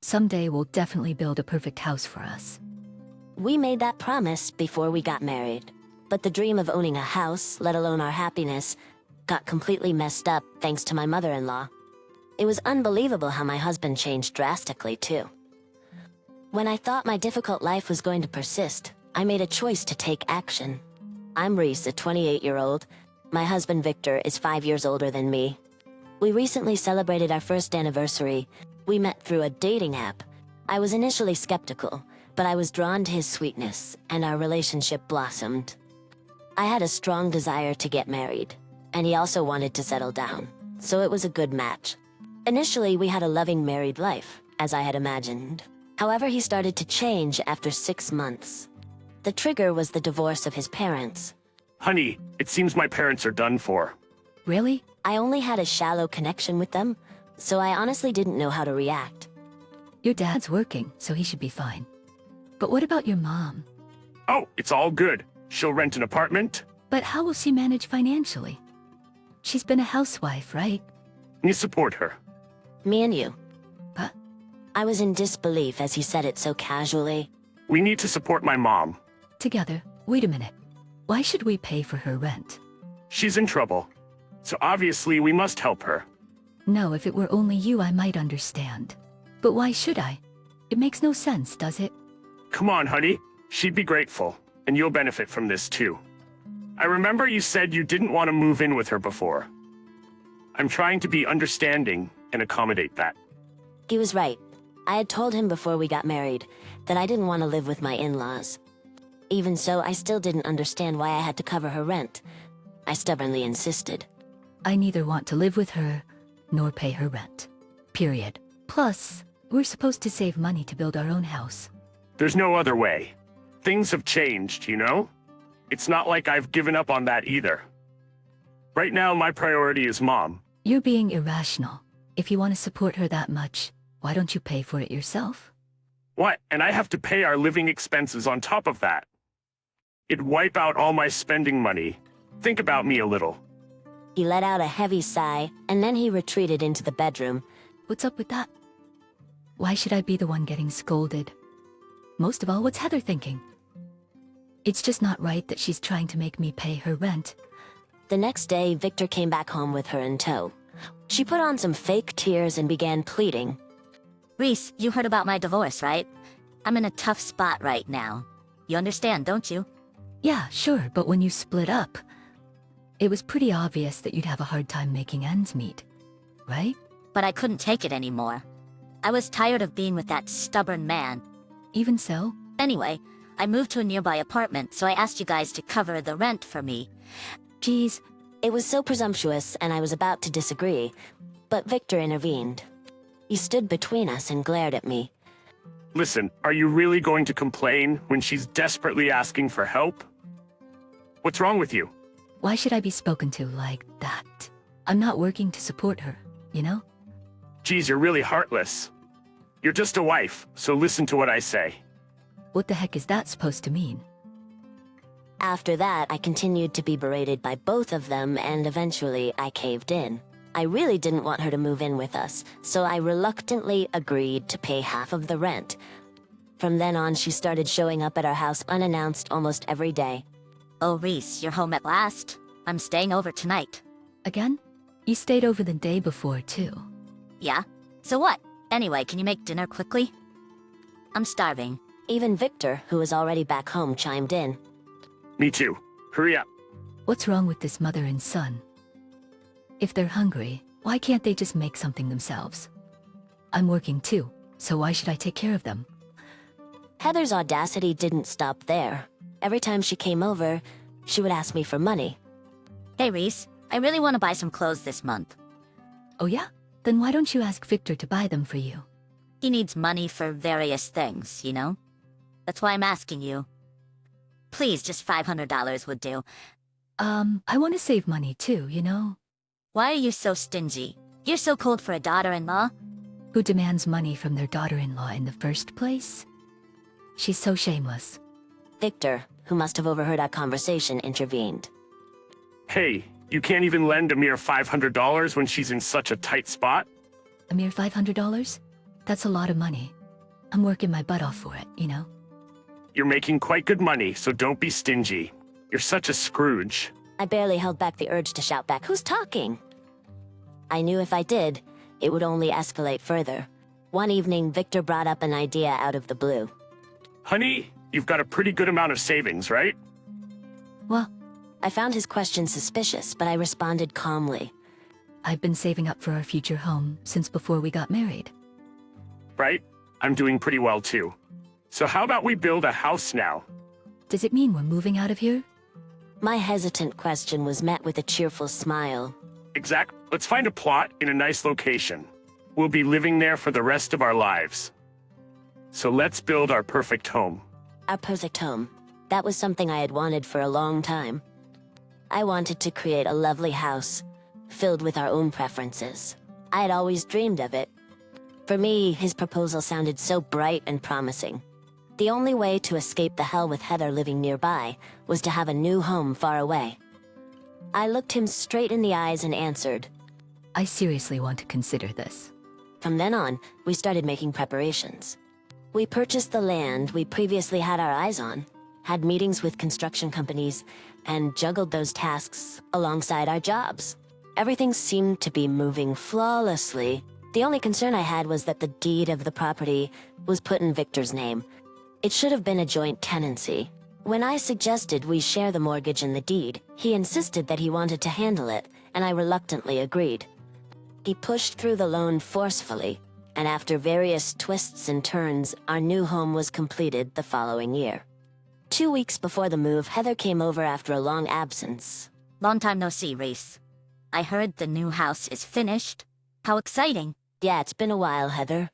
Someday we'll definitely build a perfect house for us. We made that promise before we got married. But the dream of owning a house, let alone our happiness, got completely messed up thanks to my mother-in-law. It was unbelievable how my husband changed drastically, too. When I thought my difficult life was going to persist, I made a choice to take action. I'm Reese, a 28-year-old. My husband Victor is 5 years older than me. We recently celebrated our first anniversary. We met through a dating app. I was initially skeptical, but I was drawn to his sweetness, and our relationship blossomed. I had a strong desire to get married, and he also wanted to settle down, so it was a good match. Initially, we had a loving married life, as I had imagined. However, he started to change after 6 months. The trigger was the divorce of his parents. Honey, it seems my parents are done for. Really? I only had a shallow connection with them, so I honestly didn't know how to react. Your dad's working, so he should be fine. But what about your mom? Oh, it's all good. She'll rent an apartment. But how will she manage financially? She's been a housewife, right? You support her. Me and you. Huh? I was in disbelief as he said it so casually. We need to support my mom. Together. Wait a minute. Why should we pay for her rent? She's in trouble. So obviously we must help her. No, if it were only you, I might understand. But why should I? It makes no sense, does it? Come on, honey. She'd be grateful, and you'll benefit from this too. I remember you said you didn't want to move in with her before. I'm trying to be understanding and accommodate that. He was right. I had told him before we got married that I didn't want to live with my in-laws. Even so, I still didn't understand why I had to cover her rent. I stubbornly insisted. I neither want to live with her, nor pay her rent. Period. Plus, we're supposed to save money to build our own house. There's no other way. Things have changed, you know? It's not like I've given up on that either. Right now, my priority is Mom. You're being irrational. If you want to support her that much, why don't you pay for it yourself? What? And I have to pay our living expenses on top of that. It'd wipe out all my spending money. Think about me a little. He let out a heavy sigh, and then he retreated into the bedroom. What's up with that? Why should I be the one getting scolded? Most of all, what's Heather thinking? It's just not right that she's trying to make me pay her rent. The next day, Victor came back home with her in tow. She put on some fake tears and began pleading. Reese, you heard about my divorce, right? I'm in a tough spot right now. You understand, don't you? Yeah, sure, but when you split up, it was pretty obvious that you'd have a hard time making ends meet, right? But I couldn't take it anymore. I was tired of being with that stubborn man. Even so, Anyway, I moved to a nearby apartment, so I asked you guys to cover the rent for me. geez, It was so presumptuous, and I was about to disagree, but Victor intervened. He stood between us and glared at me. Listen, are you really going to complain when she's desperately asking for help? What's wrong with you? why should I be spoken to like that? I'm not working to support her, you know? Geez, you're really heartless. You're just a wife, so listen to what I say. What the heck is that supposed to mean? After that, I continued to be berated by both of them, and eventually I caved in. I really didn't want her to move in with us, so I reluctantly agreed to pay half of the rent. From then on, she started showing up at our house unannounced almost every day. Oh, Reese, you're home at last. I'm staying over tonight. Again? You stayed over the day before, too. Yeah? So what? Anyway, can you make dinner quickly? I'm starving. Even Victor, who was already back home, chimed in. Me too. Hurry up. What's wrong with this mother and son? If they're hungry, why can't they just make something themselves? I'm working too, so why should I take care of them? Heather's audacity didn't stop there. Every time she came over, she would ask me for money. Hey, Reese, I really want to buy some clothes this month. Oh yeah? Then why don't you ask Victor to buy them for you? He needs money for various things, you know? That's why I'm asking you. Please, just $500 would do. I want to save money too, you know? Why are you so stingy? You're so cold for a daughter-in-law? Who demands money from their daughter-in-law in the first place? She's so shameless. Victor, who must have overheard our conversation, intervened. Hey, you can't even lend a mere $500 when she's in such a tight spot? A mere $500? That's a lot of money. I'm working my butt off for it, you know? You're making quite good money, so don't be stingy. You're such a Scrooge. I barely held back the urge to shout back, "Who's talking?" I knew if I did, it would only escalate further. One evening, Victor brought up an idea out of the blue. Honey, you've got a pretty good amount of savings, right? Well, I found his question suspicious, but I responded calmly. I've been saving up for our future home since before we got married. Right? I'm doing pretty well too. So how about we build a house now? Does it mean we're moving out of here? My hesitant question was met with a cheerful smile. Exact. Let's find a plot in a nice location. We'll be living there for the rest of our lives. So let's build our perfect home. Our perfect home. That was something I had wanted for a long time. I wanted to create a lovely house, filled with our own preferences. I had always dreamed of it. For me, his proposal sounded so bright and promising. The only way to escape the hell with Heather living nearby was to have a new home far away. I looked him straight in the eyes and answered. I seriously want to consider this. From then on, we started making preparations. We purchased the land we previously had our eyes on, had meetings with construction companies, and juggled those tasks alongside our jobs. Everything seemed to be moving flawlessly. The only concern I had was that the deed of the property was put in Victor's name. It should have been a joint tenancy. When I suggested we share the mortgage and the deed, he insisted that he wanted to handle it, and I reluctantly agreed. He pushed through the loan forcefully, and after various twists and turns, our new home was completed the following year. 2 weeks before the move, Heather came over after a long absence. Long time no see, Reese. I heard the new house is finished. How exciting. Yeah, it's been a while, Heather.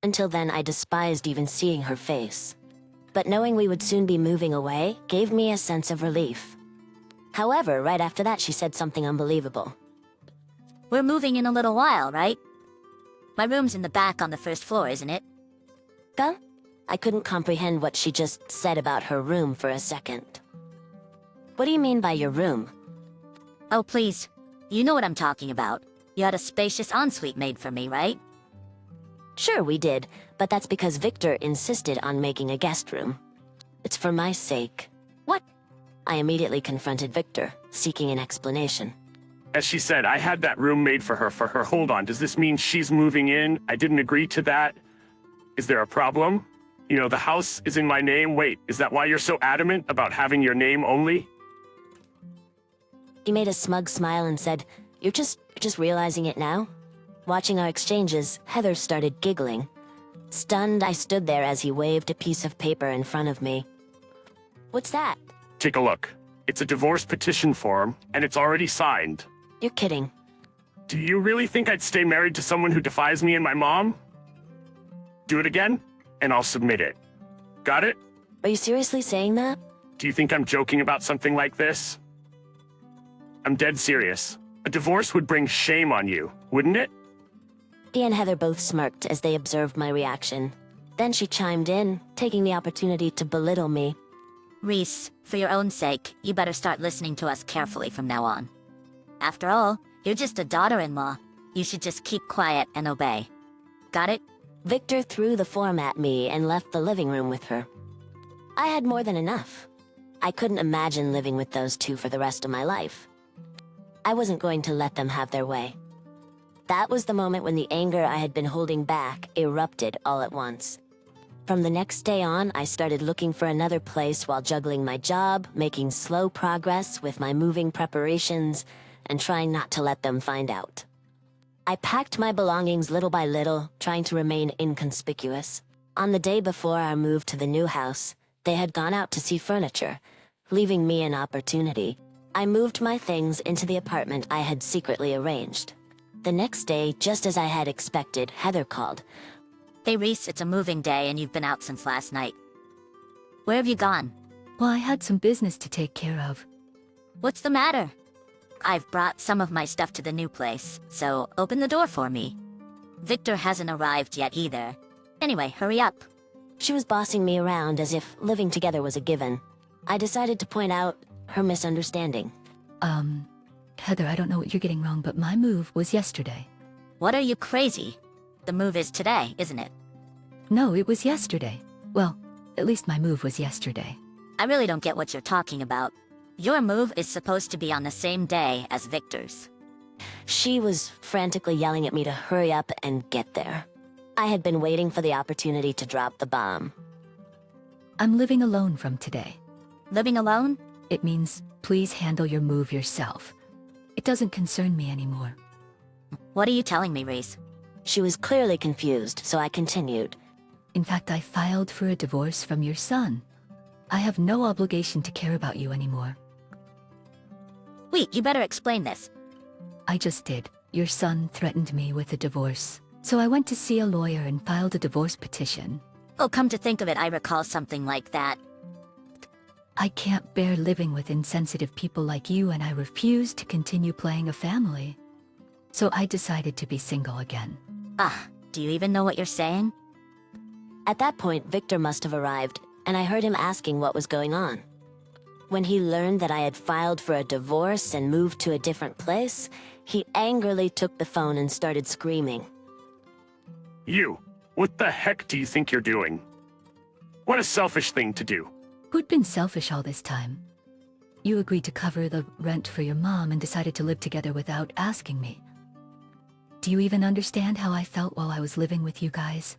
Until then, I despised even seeing her face. But knowing we would soon be moving away gave me a sense of relief. However, right after that, she said something unbelievable. We're moving in a little while, right? My room's in the back on the first floor, isn't it? Huh? I couldn't comprehend what she just said about her room for a second. What do you mean by your room? Oh, please. You know what I'm talking about. You had a spacious ensuite made for me, right? Sure, we did, but that's because Victor insisted on making a guest room. It's for my sake. What? I immediately confronted Victor, seeking an explanation. As she said, I had that room made for her. Hold on, does this mean she's moving in? I didn't agree to that. Is there a problem? You know, the house is in my name. Wait, is that why you're so adamant about having your name only? He made a smug smile and said, You're just realizing it now? Watching our exchanges, Heather started giggling. Stunned, I stood there as he waved a piece of paper in front of me. What's that? Take a look. It's a divorce petition form, and it's already signed. You're kidding. Do you really think I'd stay married to someone who defies me and my mom? Do it again, and I'll submit it. Got it? Are you seriously saying that? Do you think I'm joking about something like this? I'm dead serious. A divorce would bring shame on you, wouldn't it? He and Heather both smirked as they observed my reaction. Then she chimed in, taking the opportunity to belittle me. Reese, for your own sake, you better start listening to us carefully from now on. After all, you're just a daughter-in-law. You should just keep quiet and obey. Got it? Victor threw the form at me and left the living room with her. I had more than enough. I couldn't imagine living with those two for the rest of my life. I wasn't going to let them have their way. That was the moment when the anger I had been holding back erupted all at once. From the next day on, I started looking for another place while juggling my job, making slow progress with my moving preparations, and trying not to let them find out. I packed my belongings little by little, trying to remain inconspicuous. On the day before our move to the new house, they had gone out to see furniture, leaving me an opportunity. I moved my things into the apartment I had secretly arranged. The next day, just as I had expected, Heather called. Hey Reese, it's a moving day and you've been out since last night. Where have you gone? Well, I had some business to take care of. What's the matter? I've brought some of my stuff to the new place, so open the door for me. Victor hasn't arrived yet either. Anyway, hurry up. She was bossing me around as if living together was a given. I decided to point out her misunderstanding. Heather, I don't know what you're getting wrong, but my move was yesterday. What are you crazy? The move is today, isn't it? No, it was yesterday. Well, at least my move was yesterday. I really don't get what you're talking about. Your move is supposed to be on the same day as Victor's. She was frantically yelling at me to hurry up and get there. I had been waiting for the opportunity to drop the bomb. I'm living alone from today. Living alone? It means please handle your move yourself. It doesn't concern me anymore. What are you telling me, Reese? She was clearly confused, so I continued. In fact, I filed for a divorce from your son. I have no obligation to care about you anymore. Wait, you better explain this. I just did. Your son threatened me with a divorce. So I went to see a lawyer and filed a divorce petition. Oh, come to think of it, I recall something like that. I can't bear living with insensitive people like you, and I refuse to continue playing a family. So I decided to be single again. Ah, do you even know what you're saying? At that point, Victor must have arrived, and I heard him asking what was going on. When he learned that I had filed for a divorce and moved to a different place, he angrily took the phone and started screaming. You, what the heck do you think you're doing? What a selfish thing to do. Who'd been selfish all this time? You agreed to cover the rent for your mom and decided to live together without asking me. Do you even understand how I felt while I was living with you guys?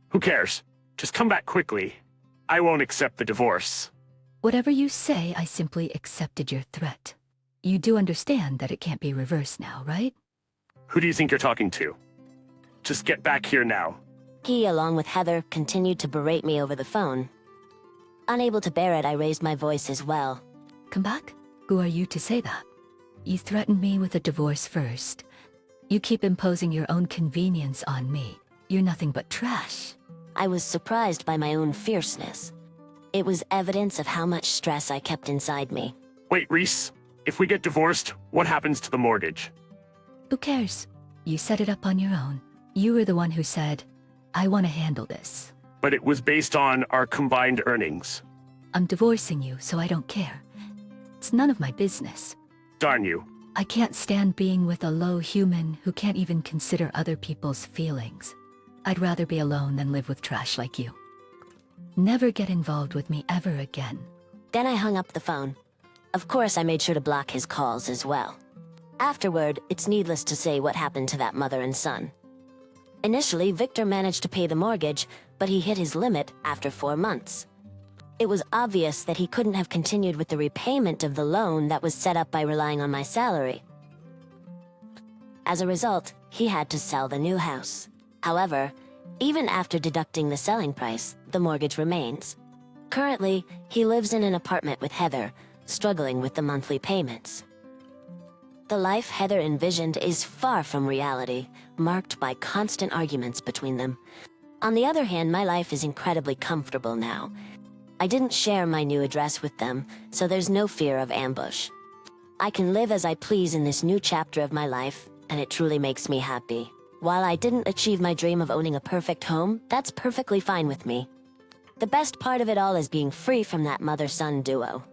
Who cares? Just come back quickly. I won't accept the divorce. Whatever you say, I simply accepted your threat. You do understand that it can't be reversed now, right? Who do you think you're talking to? Just get back here now. He, along with Heather, continued to berate me over the phone. Unable to bear it, I raised my voice as well. Come back? Who are you to say that? You threatened me with a divorce first. You keep imposing your own convenience on me. You're nothing but trash. I was surprised by my own fierceness. It was evidence of how much stress I kept inside me. Wait, Reese. If we get divorced, what happens to the mortgage? Who cares? You set it up on your own. You were the one who said, I want to handle this. But it was based on our combined earnings. I'm divorcing you, so I don't care. It's none of my business. Darn you. I can't stand being with a low human who can't even consider other people's feelings. I'd rather be alone than live with trash like you. Never get involved with me ever again. Then I hung up the phone. Of course, I made sure to block his calls as well. Afterward, it's needless to say what happened to that mother and son. Initially, Victor managed to pay the mortgage, but he hit his limit after 4 months. It was obvious that he couldn't have continued with the repayment of the loan that was set up by relying on my salary. As a result, he had to sell the new house. However, even after deducting the selling price, the mortgage remains. Currently, he lives in an apartment with Heather, struggling with the monthly payments. The life Heather envisioned is far from reality, marked by constant arguments between them. On the other hand, my life is incredibly comfortable now. I didn't share my new address with them, so there's no fear of ambush. I can live as I please in this new chapter of my life, and it truly makes me happy. While I didn't achieve my dream of owning a perfect home, that's perfectly fine with me. The best part of it all is being free from that mother-son duo.